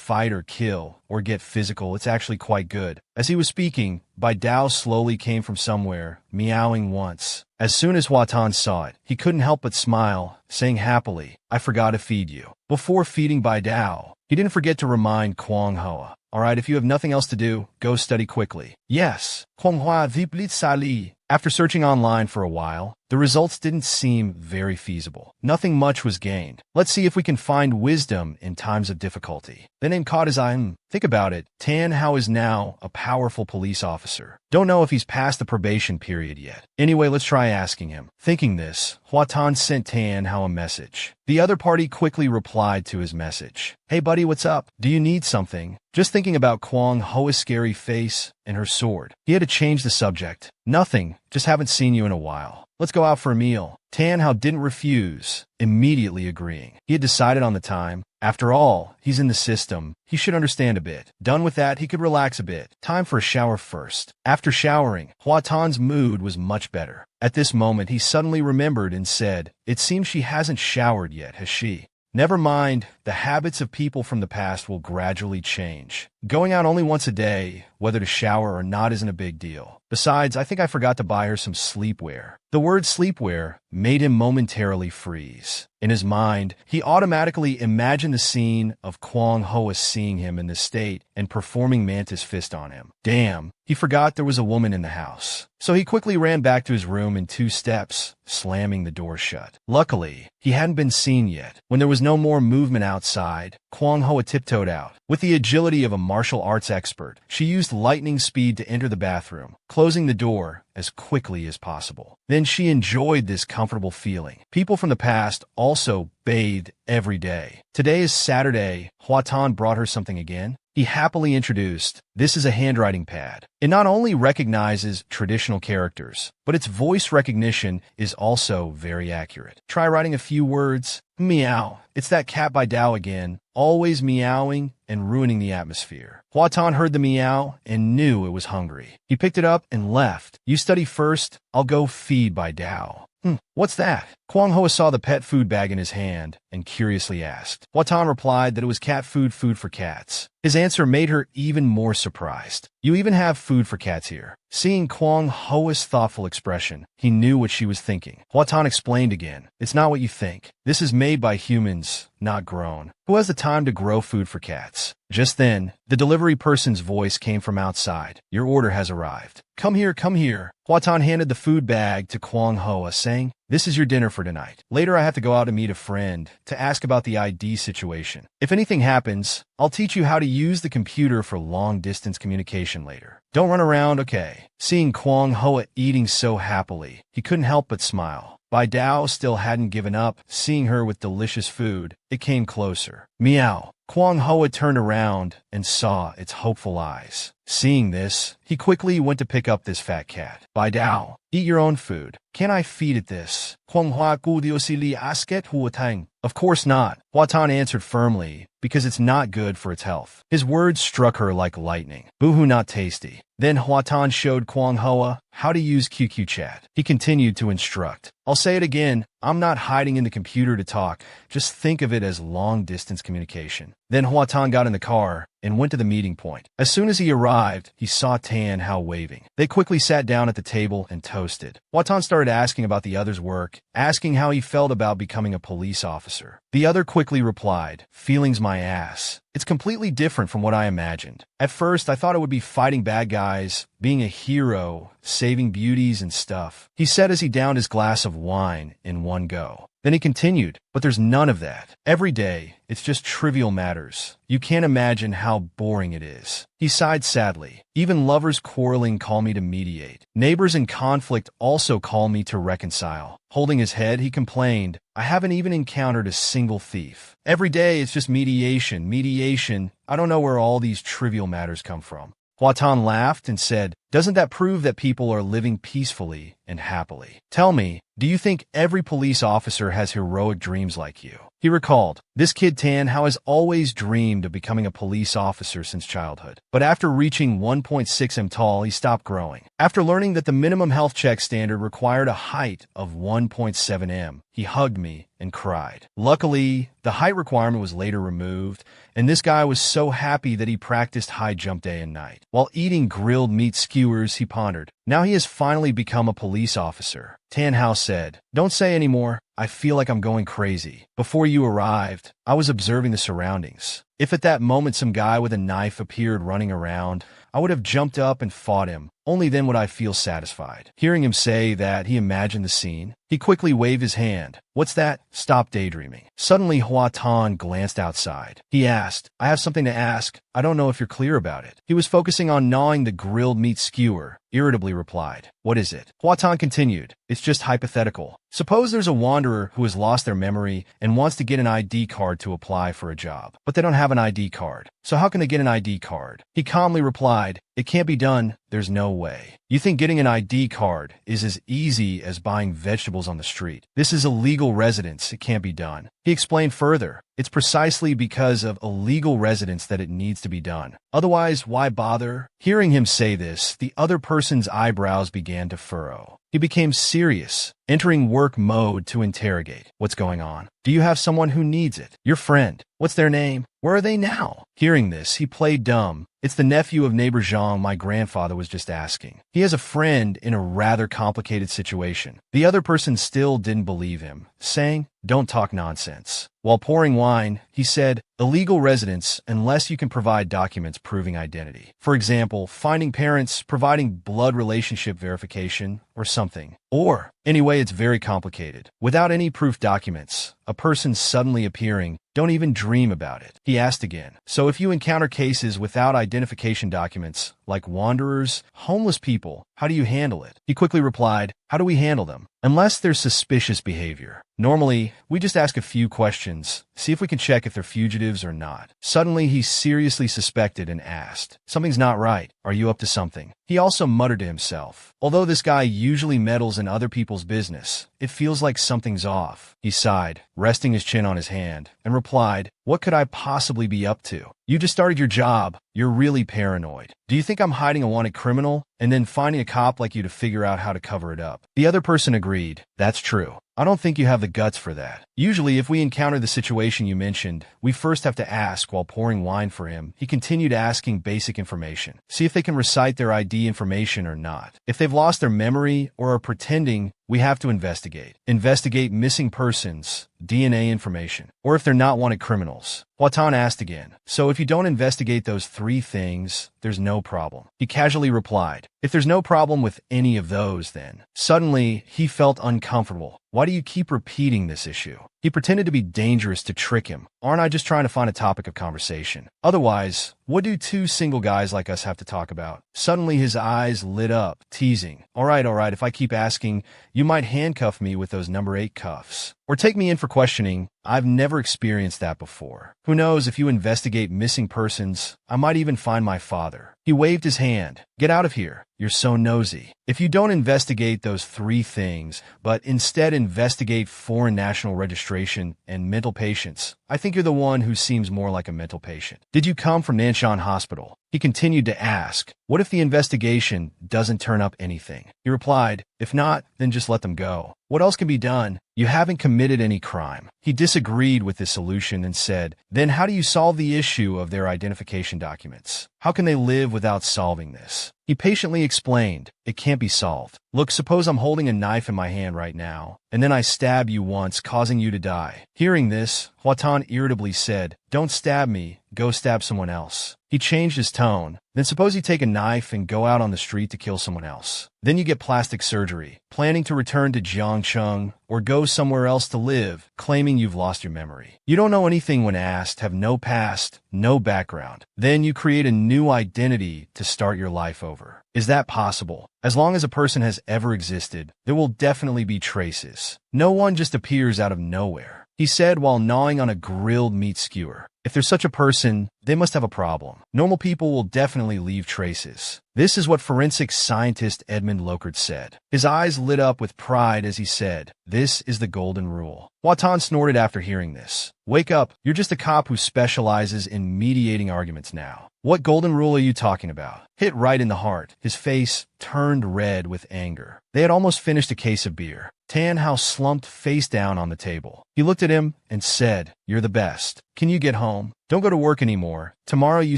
fight or kill or get physical. It's actually quite good. As he was speaking, Bai Dao slowly came from somewhere, meowing once. As soon as Huatan saw it, he couldn't help but smile, saying happily, "I forgot to feed you." Before feeding Bai Dao, he didn't forget to remind Kwang Hoa, "Alright, if you have nothing else to do, go study quickly." Yes, Kwang Hoa viplit sali. After searching online for a while, the results didn't seem very feasible. Nothing much was gained. Let's see if we can find wisdom in times of difficulty. The name caught his eye. Think about it. Tan Hao is now a powerful police officer. Don't know if he's past the probation period yet. Anyway, let's try asking him. Thinking this, Huatan sent Tan Hao a message. The other party quickly replied to his message. "Hey buddy, what's up? Do you need something?" Just thinking about Kwang Hoa's scary face and her sword, he had to change the subject. "Nothing, just haven't seen you in a while. Let's go out for a meal." Tan Hao didn't refuse, immediately agreeing. He had decided on the time. After all, he's in the system. He should understand a bit. Done with that, he could relax a bit. Time for a shower first. After showering, Huatan's mood was much better. At this moment, he suddenly remembered and said, "It seems she hasn't showered yet, has she?" Never mind, the habits of people from the past will gradually change. Going out only once a day, whether to shower or not, isn't a big deal. Besides, I think I forgot to buy her some sleepwear. The word sleepwear made him momentarily freeze. In his mind, he automatically imagined the scene of Kwang Hoa seeing him in this state and performing Mantis Fist on him. Damn, he forgot there was a woman in the house. So he quickly ran back to his room in 2 steps, slamming the door shut. Luckily, he hadn't been seen yet. When there was no more movement outside, Kwang Hoa tiptoed out. With the agility of a martial arts expert, she used lightning speed to enter the bathroom, closing the door as quickly as possible. Then she enjoyed this comfortable feeling. People from the past also bathed every day. Today is Saturday. Huatan brought her something again. He happily introduced, "This is a handwriting pad. It not only recognizes traditional characters, but its voice recognition is also very accurate. Try writing a few words. Meow. It's that cat Bai Dao again, always meowing and ruining the atmosphere." Huatan heard the meow and knew it was hungry. He picked it up and left. "You study first. I'll go feed Bai Dao." What's that?" Kwang Hoa saw the pet food bag in his hand and curiously asked. Huatan replied that it was cat food for cats. His answer made her even more surprised. "You even have food for cats here." Seeing Kwang Hoa's thoughtful expression, he knew what she was thinking. Huatan explained again, "It's not what you think. This is made by humans, not grown. Who has the time to grow food for cats?" Just then, the delivery person's voice came from outside. "Your order has arrived. Come here, come here." Huatan handed the food bag to Kwang Hoa, saying, "This is your dinner for tonight. Later I have to go out to meet a friend to ask about the ID situation. If anything happens, I'll teach you how to use the computer for long-distance communication later. Don't run around, okay?" Seeing Kwang Hoa eating so happily, he couldn't help but smile. Bai Dao still hadn't given up. Seeing her with delicious food, it came closer. Meow. Kwang Hoa turned around and saw its hopeful eyes. Seeing this, he quickly went to pick up this fat cat. "Bai Dao, eat your own food. Can I feed it this?" Kwang Hoa gudiosili asket huatang. "Of course not," Huatan answered firmly, "because it's not good for its health." His words struck her like lightning. Boohoo, not tasty. Then Huatan showed Kwang Hoa how to use QQ chat. He continued to instruct. "I'll say it again, I'm not hiding in the computer to talk. Just think of it as long-distance communication." Then Huatan got in the car and went to the meeting point. As soon as he arrived, he saw Tan Hao waving. They quickly sat down at the table and toasted. Huatan started asking about the other's work, asking how he felt about becoming a police officer. The other quickly replied, "Feelings my ass. It's completely different from what I imagined. At first, I thought it would be fighting bad guys, being a hero, saving beauties and stuff," he said as he downed his glass of wine in one go. Then he continued, "But there's none of that. Every day, it's just trivial matters. You can't imagine how boring it is." He sighed sadly. "Even lovers quarreling call me to mediate. Neighbors in conflict also call me to reconcile." Holding his head, he complained, "I haven't even encountered a single thief. Every day, it's just mediation, mediation. I don't know where all these trivial matters come from." Huatan laughed and said, "Doesn't that prove that people are living peacefully and happily. Tell me, do you think every police officer has heroic dreams like you? He recalled, this kid Tan Hao has always dreamed of becoming a police officer since childhood. But after reaching 1.6 m tall, he stopped growing. After learning that the minimum health check standard required a height of 1.7 m, he hugged me and cried. Luckily, the height requirement was later removed, and this guy was so happy that he practiced high jump day and night. While eating grilled meat skewers, he pondered, now he has finally become a police officer. Tan Hao said, don't say any more. I feel like I'm going crazy. Before you arrived, I was observing the surroundings. If at that moment some guy with a knife appeared running around, I would have jumped up and fought him. Only then would I feel satisfied. Hearing him say that, he imagined the scene. He quickly waved his hand. What's that? Stop daydreaming. Suddenly, Hua Tan glanced outside. He asked, I have something to ask. I don't know if you're clear about it. He was focusing on gnawing the grilled meat skewer, irritably replied. What is it? Hua Tan continued. It's just hypothetical. Suppose there's a wanderer who has lost their memory and wants to get an ID card to apply for a job, but they don't have an ID card. So how can they get an ID card? He calmly replied, it can't be done. There's no way. You think getting an ID card is as easy as buying vegetables on the street. This is illegal residence. It can't be done. He explained further, it's precisely because of illegal residence that it needs to be done. Otherwise, why bother? Hearing him say this, the other person's eyebrows began to furrow. He became serious, entering work mode to interrogate. What's going on? Do you have someone who needs it? Your friend. What's their name? Where are they now? Hearing this, he played dumb. It's the nephew of neighbor Zhang my grandfather was just asking. He has a friend in a rather complicated situation. The other person still didn't believe him, saying, don't talk nonsense. While pouring wine, he said, illegal residence unless you can provide documents proving identity. For example, finding parents, providing blood relationship verification, or something. Or, anyway, it's very complicated. Without any proof documents, a person suddenly appearing, don't even dream about it. He asked again. So if you encounter cases without identification documents, like wanderers, homeless people, how do you handle it? He quickly replied, how do we handle them? Unless there's suspicious behavior. Normally, we just ask a few questions, see if we can check if they're fugitives or not. Suddenly, he seriously suspected and asked, something's not right. Are you up to something? He also muttered to himself, although this guy usually meddles in other people's business, it feels like something's off. He sighed, resting his chin on his hand, and replied, what could I possibly be up to? You just started your job. You're really paranoid. Do you think I'm hiding a wanted criminal and then finding a cop like you to figure out how to cover it up? The other person agreed. That's true. I don't think you have the guts for that. Usually, if we encounter the situation you mentioned, we first have to ask while pouring wine for him. He continued asking basic information. See if they can recite their ID information or not. If they've lost their memory or are pretending, we have to investigate. Investigate missing persons, DNA information, or if they're not wanted criminals. Hua Tan asked again, so if you don't investigate those 3 things, there's no problem. He casually replied, if there's no problem with any of those, then. Suddenly, he felt uncomfortable. Why do you keep repeating this issue? He pretended to be dangerous to trick him. Aren't I just trying to find a topic of conversation? Otherwise, what do 2 single guys like us have to talk about? Suddenly his eyes lit up, teasing. All right, if I keep asking, you might handcuff me with those number 8 cuffs. Or take me in for questioning. I've never experienced that before. Who knows, if you investigate missing persons, I might even find my father. He waved his hand. Get out of here. You're so nosy. If you don't investigate those 3 things, but instead investigate foreign national registration and mental patients, I think you're the one who seems more like a mental patient. Did you come from Nanshan Hospital? He continued to ask, what if the investigation doesn't turn up anything? He replied, if not, then just let them go. What else can be done? You haven't committed any crime. He disagreed with this solution and said, then how do you solve the issue of their identification documents? How can they live without solving this? He patiently explained, it can't be solved. Look, suppose I'm holding a knife in my hand right now, and then I stab you once, causing you to die. Hearing this, Hua Tan irritably said, don't stab me, go stab someone else. He changed his tone. Then suppose you take a knife and go out on the street to kill someone else. Then you get plastic surgery, planning to return to Jiangcheng or go somewhere else to live, claiming you've lost your memory. You don't know anything when asked, have no past, no background. Then you create a new identity to start your life over. Is that possible? As long as a person has ever existed, there will definitely be traces. No one just appears out of nowhere. he said while gnawing on a grilled meat skewer. If there's such a person, they must have a problem. Normal people will definitely leave traces. This is what forensic scientist Edmund Lockhart said. His eyes lit up with pride as he said, "This is the golden rule." Watan snorted after hearing this. "Wake up, you're just a cop who specializes in mediating arguments now. What golden rule are you talking about?" Hit right in the heart, his face turned red with anger. They had almost finished a case of beer. Tan Hao slumped face down on the table. He looked at him and said, "You're the best. Can you get home? Don't go to work anymore. Tomorrow you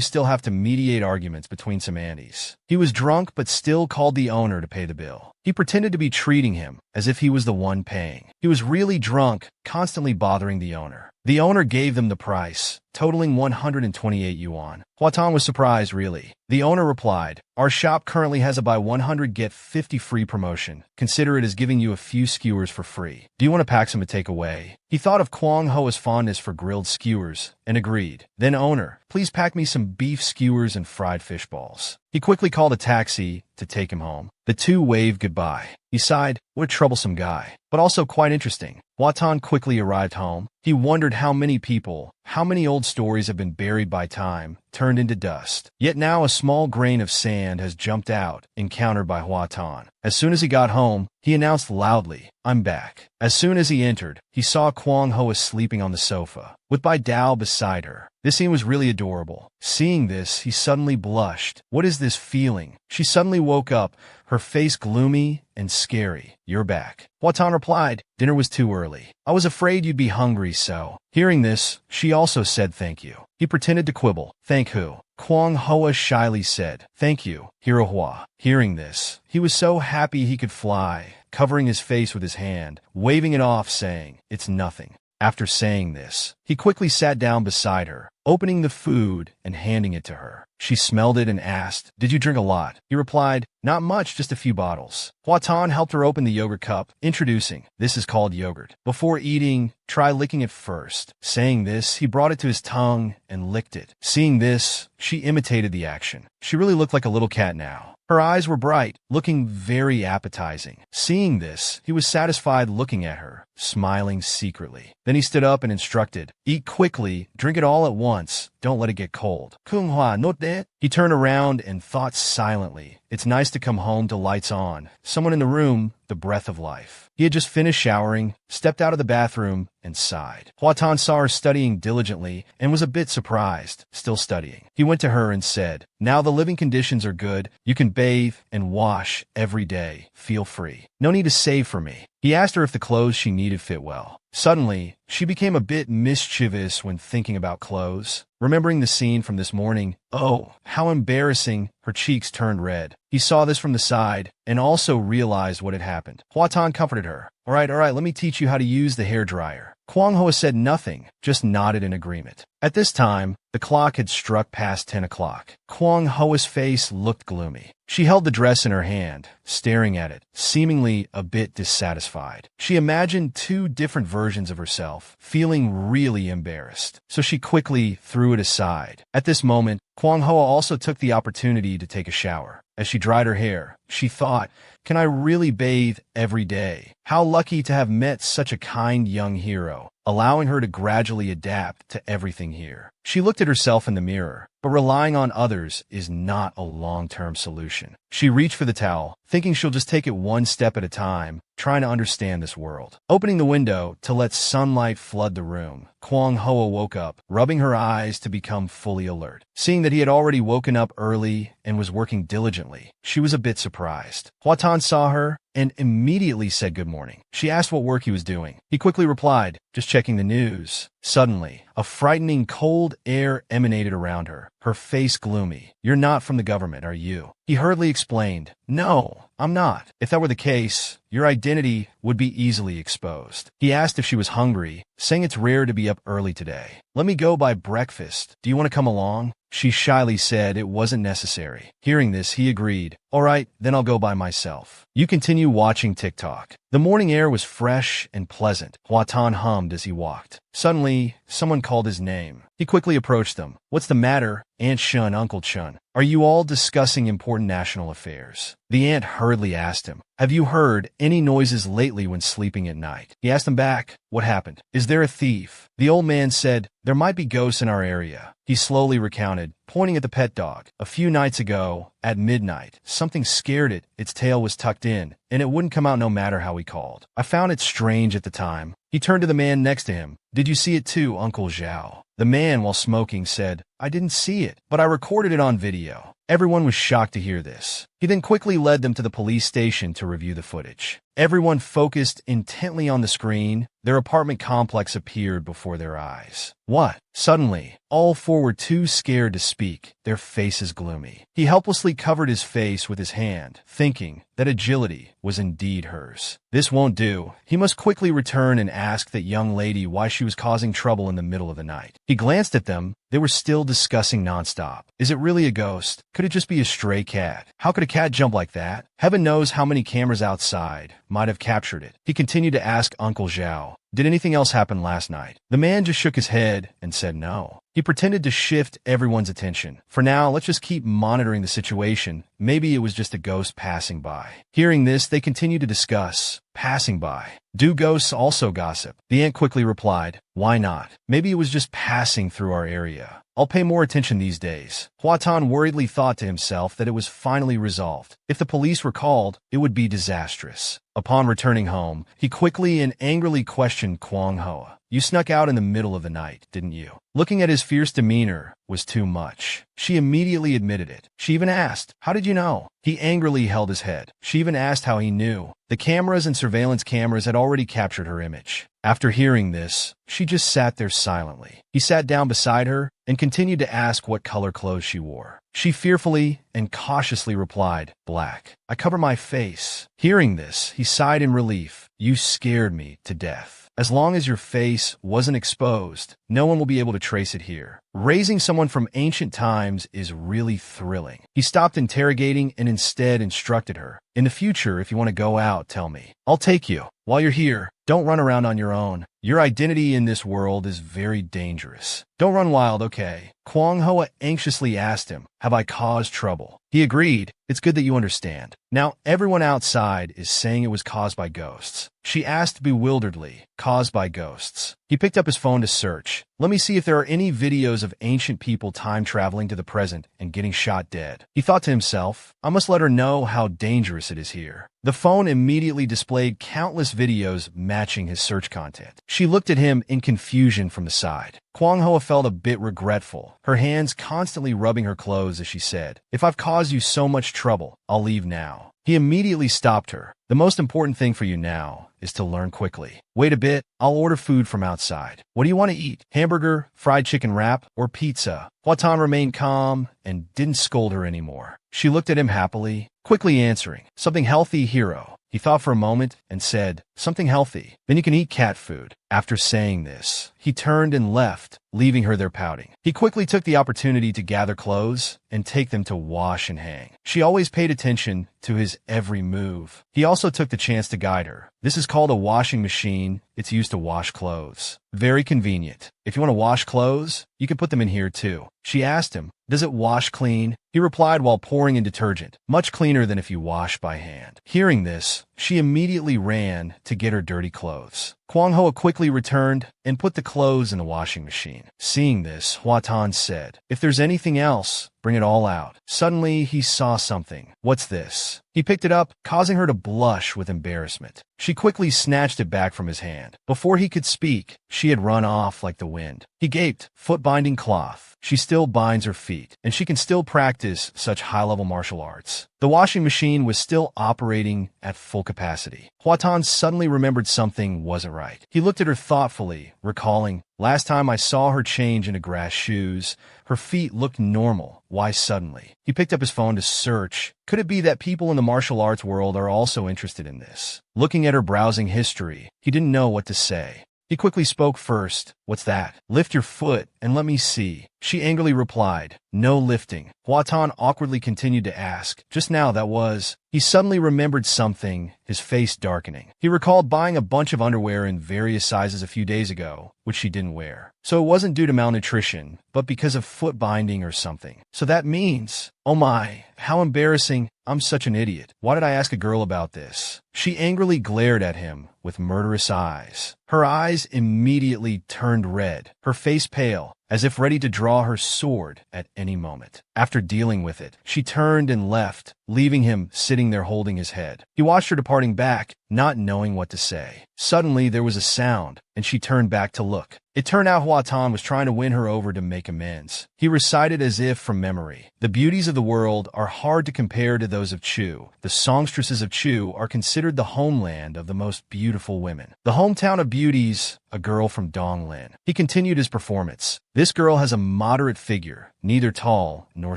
still have to mediate arguments between some Andes." He was drunk but still called the owner to pay the bill. He pretended to be treating him as if he was the one paying. He was really drunk, constantly bothering the owner. The owner gave them the price, totaling 128 yuan. Huatan was surprised, really. The owner replied, "Our shop currently has a buy 100 get 50 free promotion. Consider it as giving you a few skewers for free. Do you want to pack some to take away?" He thought of Kwang Hoa's fondness for grilled skewers and agreed. "Then owner, please pack me some beef skewers and fried fish balls." He quickly called a taxi to take him home. The two waved goodbye. He sighed, "What a troublesome guy, but also quite interesting." Watan quickly arrived home. He wondered how many people, how many old stories have been buried by time, turned into dust. Yet now a small grain of sand has jumped out, encountered by Watan. As soon as he got home, he announced loudly, "I'm back." As soon as he entered, he saw Kwang Hoa sleeping on the sofa, with Bai Dao beside her. This scene was really adorable. Seeing this, he suddenly blushed. What is this feeling? She suddenly woke up, her face gloomy and scary. "You're back." Watan replied, "Dinner was too early. I was afraid you'd be hungry, so." Hearing this, she also said thank you. He pretended to quibble. "Thank who?" Kwang Hoa shyly said, "Thank you, Hero Hua." Hearing this, he was so happy he could fly, covering his face with his hand, waving it off, saying, "It's nothing." After saying this, he quickly sat down beside her, opening the food and handing it to her. She smelled it and asked, "Did you drink a lot?" He replied, "Not much, just a few bottles." Huatan helped her open the yogurt cup, introducing, "This is called yogurt. Before eating, try licking it first." Saying this, he brought it to his tongue and licked it. Seeing this, she imitated the action. She really looked like a little cat now. Her eyes were bright, looking very appetizing. Seeing this, he was satisfied looking at her, smiling secretly. Then he stood up and instructed, "Eat quickly, drink it all at once, don't let it get cold." Kung Hua, not that. He turned around and thought silently. It's nice to come home to lights on. Someone in the room, the breath of life. He had just finished showering, stepped out of the bathroom, and sighed. Huatan saw her studying diligently and was a bit surprised, still studying. He went to her and said, "Now the living conditions are good. You can bathe and wash every day. Feel free. No need to save for me." He asked her if the clothes she needed fit well. Suddenly, she became a bit mischievous when thinking about clothes. Remembering the scene from this morning, oh, how embarrassing, her cheeks turned red. He saw this from the side and also realized what had happened. Huatan comforted her. All right, let me teach you how to use the hairdryer." Kwang Hoa said nothing, just nodded in agreement. At this time, the clock had struck past 10 o'clock. Kwang Hoa's face looked gloomy. She held the dress in her hand, staring at it, seemingly a bit dissatisfied. She imagined two different versions of herself, feeling really embarrassed. So she quickly threw it aside. At this moment, Kwang Hoa also took the opportunity to take a shower. As she dried her hair, she thought, "Can I really bathe every day? How lucky to have met such a kind young hero," allowing her to gradually adapt to everything here. She looked at herself in the mirror, but relying on others is not a long-term solution. She reached for the towel, thinking she'll just take it one step at a time, trying to understand this world. Opening the window to let sunlight flood the room, Kwang Hoa woke up, rubbing her eyes to become fully alert. Seeing that he had already woken up early and was working diligently, she was a bit surprised. Huatan saw her and immediately said good morning. She asked what work he was doing. He quickly replied, "Just checking the news." Suddenly, a frightening cold air emanated around her, her face gloomy. "You're not from the government, are you?" He hurriedly explained, "No, I'm not. If that were the case, your identity would be easily exposed." He asked if she was hungry, saying it's rare to be up early today. "Let me go buy breakfast. Do you want to come along?" She shyly said it wasn't necessary. Hearing this, he agreed. "All right, then I'll go by myself. You continue watching TikTok." The The morning air was fresh and pleasant. Huatan hummed as he walked. Suddenly, someone called his name. He quickly approached them. "What's the matter, Aunt Shun, Uncle Chun? Are you all discussing important national affairs?" The aunt hurriedly asked him, "Have you heard any noises lately when sleeping at night?" He asked them back, "What happened? Is there a thief?" The old man said, "There might be ghosts in our area." He slowly recounted, pointing at the pet dog. "A few nights ago, at midnight, something scared it. Its tail was tucked in, and it wouldn't come out no matter how we called. I found it strange at the time." He turned to the man next to him. "Did you see it too, Uncle Zhao?" The man, while smoking, said, "I didn't see it, but I recorded it on video." Everyone was shocked to hear this. He then quickly led them to the police station to review the footage. Everyone focused intently on the screen. Their apartment complex appeared before their eyes. "What?" Suddenly, all four were too scared to speak, their faces gloomy. He helplessly covered his face with his hand, thinking that agility was indeed hers. This won't do. He must quickly return and ask that young lady why she was causing trouble in the middle of the night. He glanced at them. They were still discussing nonstop. Is it really a ghost? Could it just be a stray cat? How could a cat jump like that? Heaven knows how many cameras outside might have captured it. He continued to ask Uncle Zhao, "Did anything else happen last night?" The man just shook his head and said no. He pretended to shift everyone's attention. "For now, let's just keep monitoring the situation. Maybe it was just a ghost passing by." Hearing this, they continued to discuss. Passing by. Do ghosts also gossip? The ant quickly replied, "Why not? Maybe it was just passing through our area. I'll pay more attention these days." Huatan worriedly thought to himself that it was finally resolved. If the police were called, it would be disastrous. Upon returning home, he quickly and angrily questioned Kwang Hoa. "You snuck out in the middle of the night, didn't you?" Looking at his fierce demeanor was too much. She immediately admitted it. She even asked, "How did you know?" He angrily held his head. She even asked how he knew. The cameras and surveillance cameras had already captured her image. After hearing this, she just sat there silently. He sat down beside her and continued to ask what color clothes she wore. She fearfully and cautiously replied, "Black. I cover my face." Hearing this, he sighed in relief. "You scared me to death. As long as your face wasn't exposed, no one will be able to trace it here." Raising someone from ancient times is really thrilling. He stopped interrogating and instead instructed her, "In the future, if you want to go out, tell me. I'll take you. While you're here, don't run around on your own. Your identity in this world is very dangerous. Don't run wild, okay?" Kwang Hoa anxiously asked him, "Have I caused trouble?" He agreed. "It's good that you understand. Now everyone outside is saying it was caused by ghosts." She asked bewilderedly, "Caused by ghosts?" He picked up his phone to search. "Let me see if there are any videos of ancient people time traveling to the present and getting shot dead." He thought to himself, "I must let her know how dangerous it is here." The phone immediately displayed countless videos matching his search content. She looked at him in confusion from the side. Kwang Hoa felt a bit regretful, her hands constantly rubbing her clothes as she said, "If I've caused you so much trouble, I'll leave now." He immediately stopped her. "The most important thing for you now is to learn quickly. Wait a bit, I'll order food from outside. What do you want to eat? Hamburger, fried chicken wrap, or pizza?" Huatan remained calm and didn't scold her anymore. She looked at him happily, quickly answering, "Something healthy, hero." He thought for a moment and said, "Something healthy. Then you can eat cat food." After saying this, he turned and left, leaving her there pouting. He quickly took the opportunity to gather clothes and take them to wash and hang. She always paid attention to his every move. He also took the chance to guide her. "This is called a washing machine. It's used to wash clothes. Very convenient. If you want to wash clothes, you can put them in here too." She asked him, "Does it wash clean?" He replied while pouring in detergent, "Much cleaner than if you wash by hand." Hearing this, she immediately ran to get her dirty clothes. Kwang Hoa quickly returned and put the clothes in the washing machine. Seeing this, Huatan said, "If there's anything else, bring it all out." Suddenly, he saw something. "What's this?" He picked it up, causing her to blush with embarrassment. She quickly snatched it back from his hand. Before he could speak, she had run off like the wind. He gaped. Foot binding cloth. She still binds her feet, and she can still practice such high-level martial arts. The washing machine was still operating at full capacity. Huatan suddenly remembered something wasn't right. He looked at her thoughtfully, recalling, "Last time I saw her change into grass shoes, her feet looked normal. Why suddenly?" He picked up his phone to search. Could it be that people in the martial arts world are also interested in this? Looking at her browsing history, he didn't know what to say. He quickly spoke first. What's that? Lift your foot and let me see. She angrily replied, no lifting. Huatan awkwardly continued to ask, just now that was. He suddenly remembered something, his face darkening. He recalled buying a bunch of underwear in various sizes a few days ago, which she didn't wear. So it wasn't due to malnutrition, but because of foot binding or something. So that means, oh my, how embarrassing. I'm such an idiot. Why did I ask a girl about this? She angrily glared at him with murderous eyes. Her eyes immediately turned red, her face pale, as if ready to draw her sword at any moment. After dealing with it, she turned and left, leaving him sitting there holding his head. He watched her departing back, not knowing what to say. Suddenly, there was a sound, and she turned back to look. It turned out Huatan was trying to win her over to make amends. He recited as if from memory. The beauties of the world are hard to compare to those of Chu. The songstresses of Chu are considered the homeland of the most beautiful women. The hometown of beauties, a girl from Donglin. He continued his performance. This girl has a moderate figure, neither tall nor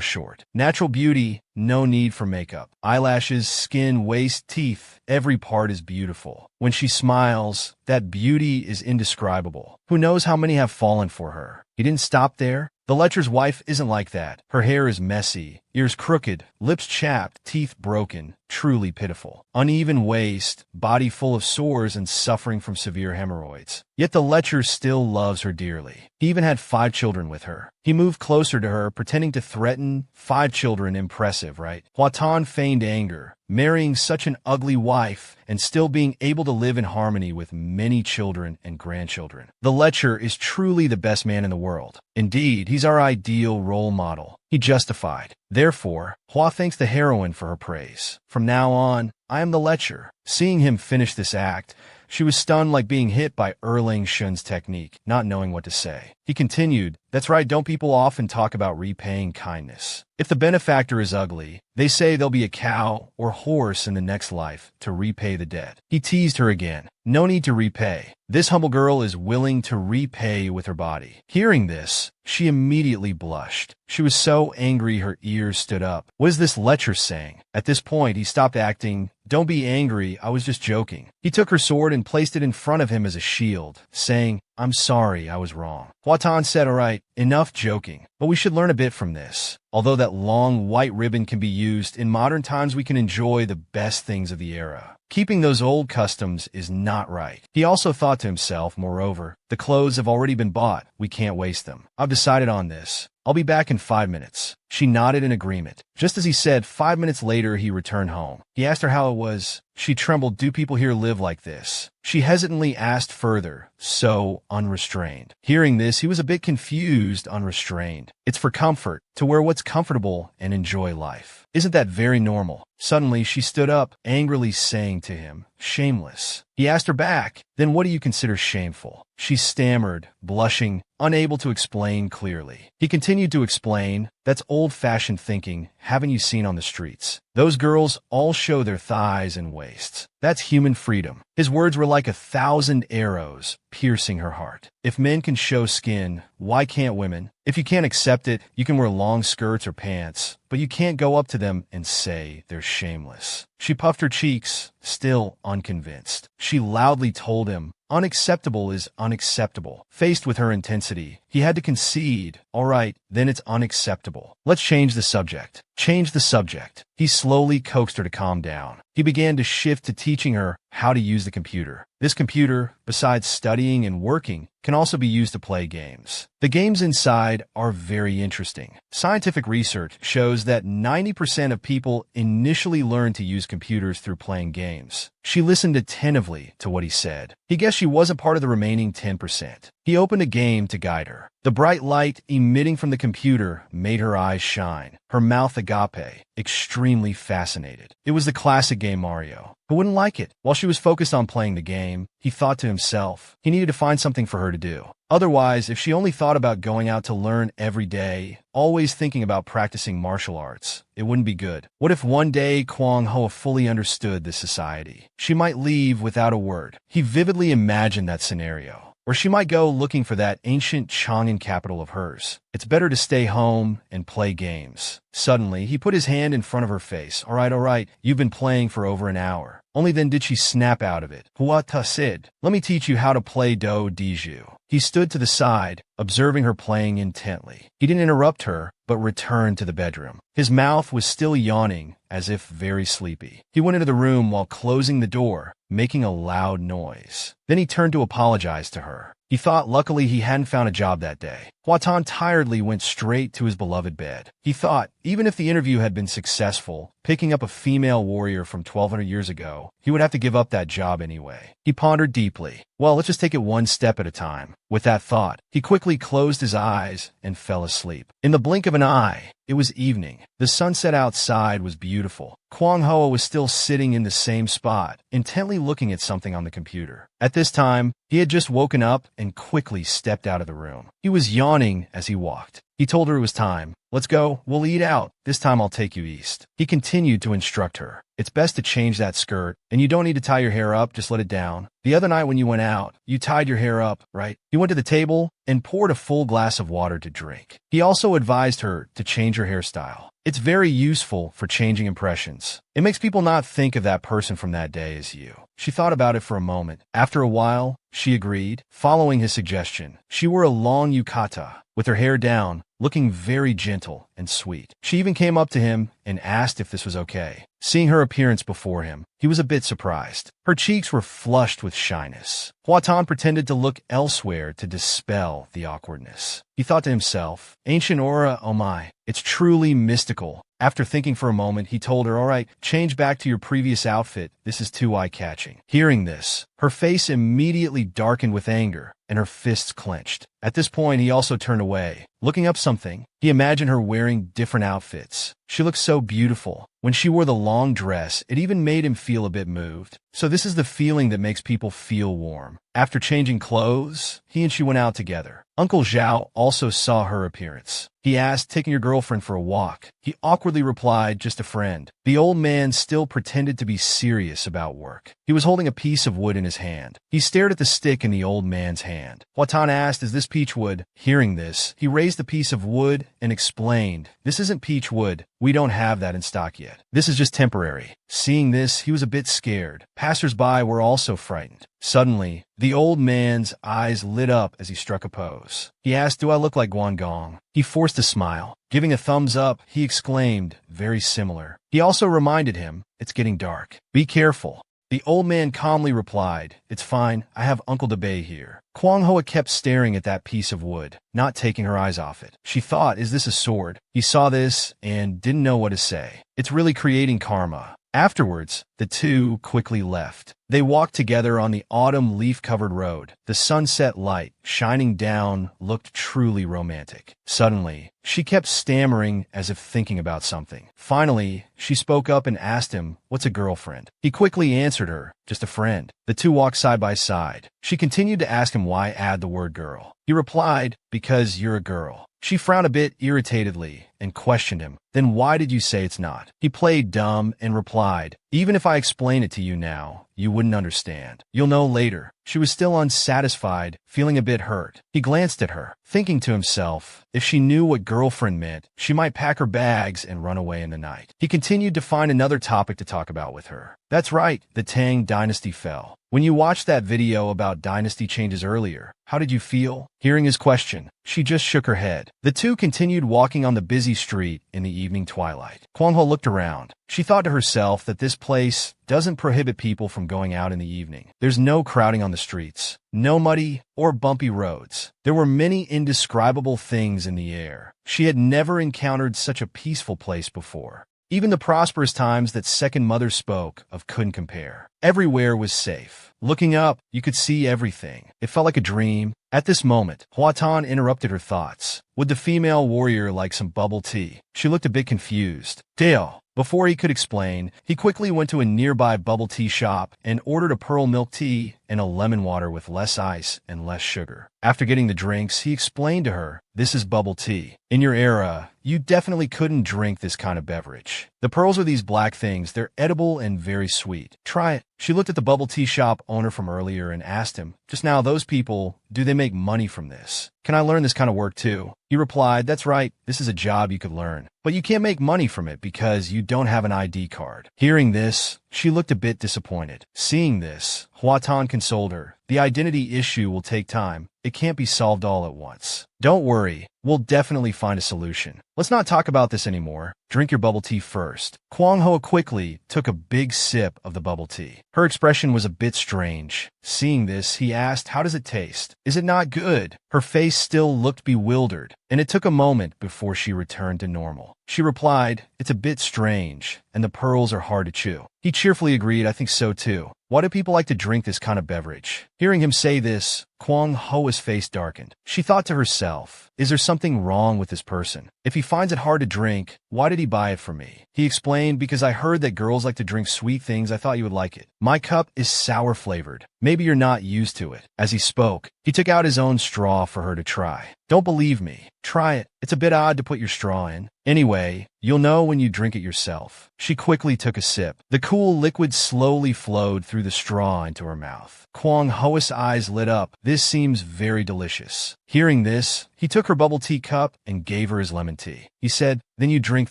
short. Natural beauty, no need for makeup. Eyelashes, skin, waist, teeth, every part is beautiful. When she smiles, that beauty is indescribable. Who knows how many have fallen for her? He didn't stop there. The lecher's wife isn't like that. Her hair is messy, ears crooked, lips chapped, teeth broken, truly pitiful. Uneven waist, body full of sores and suffering from severe hemorrhoids. Yet the lecher still loves her dearly. He even had 5 children with her. He moved closer to her, pretending to threaten. 5 children, impressive, right? Huatan feigned anger, marrying such an ugly wife and still being able to live in harmony with many children and grandchildren. The lecher is truly the best man in the world. Indeed, he's our ideal role model. He justified. Therefore, Hua thanks the heroine for her praise. From now on, I am the lecher. Seeing him finish this act, she was stunned like being hit by Erlang Shun's technique, not knowing what to say. He continued, that's right, don't people often talk about repaying kindness? If the benefactor is ugly, they say there'll be a cow or horse in the next life to repay the debt. He teased her again. No need to repay. This humble girl is willing to repay with her body. Hearing this, she immediately blushed. She was so angry her ears stood up. What is this lecher saying? At this point, he stopped acting. Don't be angry, I was just joking. He took her sword and placed it in front of him as a shield, saying, I'm sorry, I was wrong. Huatan said, all right, enough joking, but we should learn a bit from this. Although that long white ribbon can be used, in modern times we can enjoy the best things of the era. Keeping those old customs is not right. He also thought to himself, moreover, the clothes have already been bought, we can't waste them. I've decided on this. I'll be back in 5 minutes. She nodded in agreement. Just as he said, 5 minutes later, he returned home. He asked her how it was. She trembled. Do people here live like this? She hesitantly asked further, so unrestrained. Hearing this, he was a bit confused, unrestrained. It's for comfort, to wear what's comfortable and enjoy life. Isn't that very normal? Suddenly, she stood up, angrily saying to him, shameless. He asked her back, then what do you consider shameful? She stammered, blushing, unable to explain clearly. He continued to explain, that's old-fashioned thinking, haven't you seen on the streets? Those girls all show their thighs and waists. That's human freedom. His words were like 1,000 arrows, piercing her heart. If men can show skin, why can't women? If you can't accept it, you can wear long skirts or pants, but you can't go up to them and say they're shameless. She puffed her cheeks, still unconvinced. She loudly told him, unacceptable is unacceptable. Faced with her intensity, he had to concede. All right, then it's unacceptable. Let's change the subject. Change the subject. He slowly coaxed her to calm down. He began to shift to teaching her how to use the computer. This computer, besides studying and working, can also be used to play games. The games inside are very interesting. Scientific research shows that 90% of people initially learn to use computers through playing games. She listened attentively to what he said. He guessed she wasn't part of the remaining 10%. He opened a game to guide her. The bright light emitting from the computer made her eyes shine, her mouth agape, extremely fascinated. It was the classic game Mario. Who wouldn't like it? While she was focused on playing the game, he thought to himself, he needed to find something for her to do. Otherwise, if she only thought about going out to learn every day, always thinking about practicing martial arts, it wouldn't be good. What if one day Kwang Ho fully understood this society? She might leave without a word. He vividly imagined that scenario. or she might go looking for that ancient Chang'an capital of hers. It's better to stay home and play games. Suddenly, he put his hand in front of her face. All right, you've been playing for over an hour. Only then did she snap out of it. Hua ta said, let me teach you how to play do diju. He stood to the side, observing her playing intently. He didn't interrupt her, but returned to the bedroom. His mouth was still yawning, as if very sleepy. He went into the room while closing the door, making a loud noise. Then he turned to apologize to her. He thought luckily he hadn't found a job that day. Huatan tiredly went straight to his beloved bed. He thought, even if the interview had been successful, picking up a female warrior from 1200 years ago, he would have to give up that job anyway. He pondered deeply. Well, let's just take it one step at a time. With that thought, he quickly closed his eyes and fell asleep. In the blink of an eye, it was evening. The sunset outside was beautiful. Kwang Hoa was still sitting in the same spot, intently looking at something on the computer. At this time, he had just woken up and quickly stepped out of the room. He was yawning as he walked. He told her it was time. Let's go, we'll eat out. This time I'll take you east. He continued to instruct her. It's best to change that skirt, and you don't need to tie your hair up, just let it down. The other night when you went out, you tied your hair up, right? He went to the table and poured a full glass of water to drink. He also advised her to change her hairstyle. It's very useful for changing impressions. It makes people not think of that person from that day as you. She thought about it for a moment. After a while, she agreed, following his suggestion. She wore a long yukata, with her hair down, looking very gentle and sweet. She even came up to him and asked if this was okay. Seeing her appearance before him, he was a bit surprised. Her cheeks were flushed with shyness. Huatan pretended to look elsewhere to dispel the awkwardness. He thought to himself, ancient aura, oh my, it's truly mystical. After thinking for a moment, he told her, all right, change back to your previous outfit. This is too eye-catching. Hearing this, her face immediately darkened with anger, and her fists clenched. At this point, he also turned away. Looking up something, he imagined her wearing different outfits. She looked so beautiful. When she wore the long dress, it even made him feel a bit moved. So this is the feeling that makes people feel warm. After changing clothes, he and she went out together. Uncle Zhao also saw her appearance. He asked, taking your girlfriend for a walk. He awkwardly replied, just a friend. The old man still pretended to be serious about work. He was holding a piece of wood in his hand. He stared at the stick in the old man's hand. Huatan asked, is this peach wood? Hearing this, he raised the piece of wood and explained, this isn't peach wood. We don't have that in stock yet. This is just temporary. Seeing this, he was a bit scared. Passers-by were also frightened. Suddenly, the old man's eyes lit up as he struck a pose. He asked, do I look like Guangong? He forced a smile. Giving a thumbs up, he exclaimed, very similar. He also reminded him, it's getting dark. Be careful. The old man calmly replied, it's fine, I have Uncle Debay here. Kwang Hoa kept staring at that piece of wood, not taking her eyes off it. She thought, is this a sword? He saw this and didn't know what to say. It's really creating karma. Afterwards, the two quickly left. They walked together on the autumn leaf-covered road. The sunset light, shining down, looked truly romantic. Suddenly, she kept stammering as if thinking about something. Finally, she spoke up and asked him, what's a girlfriend? He quickly answered her, just a friend. The two walked side by side. She continued to ask him why add the word girl. He replied, because you're a girl. She frowned a bit irritatedly and questioned him. Then why did you say it's not? He played dumb and replied, even if I explain it to you now, you wouldn't understand. You'll know later. She was still unsatisfied, feeling a bit hurt. He glanced at her, thinking to himself, if she knew what girlfriend meant, she might pack her bags and run away in the night. He continued to find another topic to talk about with her. That's right, the Tang dynasty fell. When you watched that video about dynasty changes earlier, how did you feel? Hearing his question, she just shook her head. The two continued walking on the busy street in the evening twilight. Kwang Ho looked around. She thought to herself that this place doesn't prohibit people from going out in the evening. There's no crowding on the streets, no muddy or bumpy roads. There were many indescribable things in the air. She had never encountered such a peaceful place before. Even the prosperous times that second mother spoke of couldn't compare. Everywhere was safe. Looking up, you could see everything. It felt like a dream. At this moment, Huatan interrupted her thoughts. Would the female warrior like some bubble tea? She looked a bit confused. Dale. Before he could explain, he quickly went to a nearby bubble tea shop and ordered a pearl milk tea and a lemon water with less ice and less sugar. After getting the drinks, he explained to her, this is bubble tea. In your era, You definitely couldn't drink this kind of beverage. The pearls are these black things. They're edible and very sweet. Try it. She looked at the bubble tea shop owner from earlier and asked him, just now, those people, do they make money from this? Can I learn this kind of work too? He replied, that's right, this is a job you could learn. But you can't make money from it because you don't have an ID card. Hearing this, she looked a bit disappointed. Seeing this, Hua Tan consoled her. The identity issue will take time. It can't be solved all at once. Don't worry, we'll definitely find a solution. Let's not talk about this anymore. Drink your bubble tea first. Kwang Hoa quickly took a big sip of the bubble tea. Her expression was a bit strange. Seeing this, he asked, how does it taste? Is it not good? Her face still looked bewildered, and it took a moment before she returned to normal. She replied, it's a bit strange, and the pearls are hard to chew. He cheerfully agreed, I think so too. Why do people like to drink this kind of beverage? Hearing him say this, Kwang Hoa's face darkened. She thought to herself, is there something wrong with this person? If he finds it hard to drink, why did he buy it for me? He explained, because I heard that girls like to drink sweet things. I thought you would like it. My cup is sour flavored. Maybe you're not used to it. As he spoke, he took out his own straw for her to try. Don't believe me. Try it. It's a bit odd to put your straw in. Anyway, you'll know when you drink it yourself. She quickly took a sip. The cool liquid slowly flowed through the straw into her mouth. Kwang Hoa's eyes lit up. This seems very delicious. Hearing this, he took her bubble tea cup and gave her his lemon tea. He said, then you drink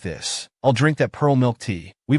this. I'll drink that pearl milk tea. We've